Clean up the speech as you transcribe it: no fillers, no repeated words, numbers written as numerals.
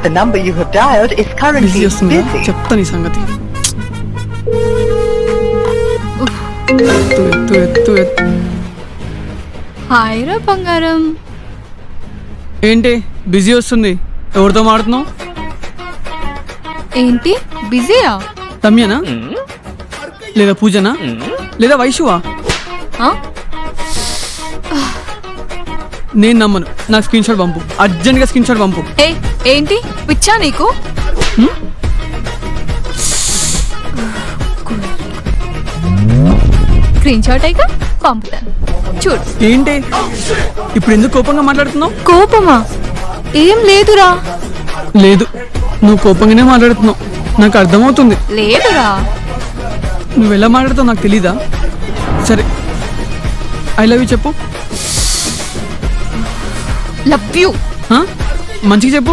The number you have dialed is currently busy వస్తుంది busy. చెప్తా నీ సంగతి. ఎత్తు. హాయ్ రా బంగారం. ఏంటి బిజీ వస్తుంది? ఎవరితో మాడుతున్నావు? ఏంటి బిజీయా? రమ్యనా లేదా పూజనా లేదా వైషువా? నేను నమ్మను. నాకు స్క్రీన్ షాట్ పంపు, అర్జెంట్గా స్క్రీన్ షాట్ పంపు. ఏంటి పిచ్చా నీకు? స్క్రీన్ షాట్ అయితే పంపుతాను చూడు. ఏంటి ఇప్పుడు ఎందుకు కోపంగా మాట్లాడుతున్నావు? కోపమా? ఏం లేదురా. లేదు, నువ్వు కోపంగానే మాట్లాడుతున్నావు, నాకు అర్థమవుతుంది. లేదురా. నువ్వు ఎలా మాట్లాడుతావు నాకు తెలీదా? సరే, ఐ లవ్ యూ చెప్పు. Love you. మంచిగా చెప్పు.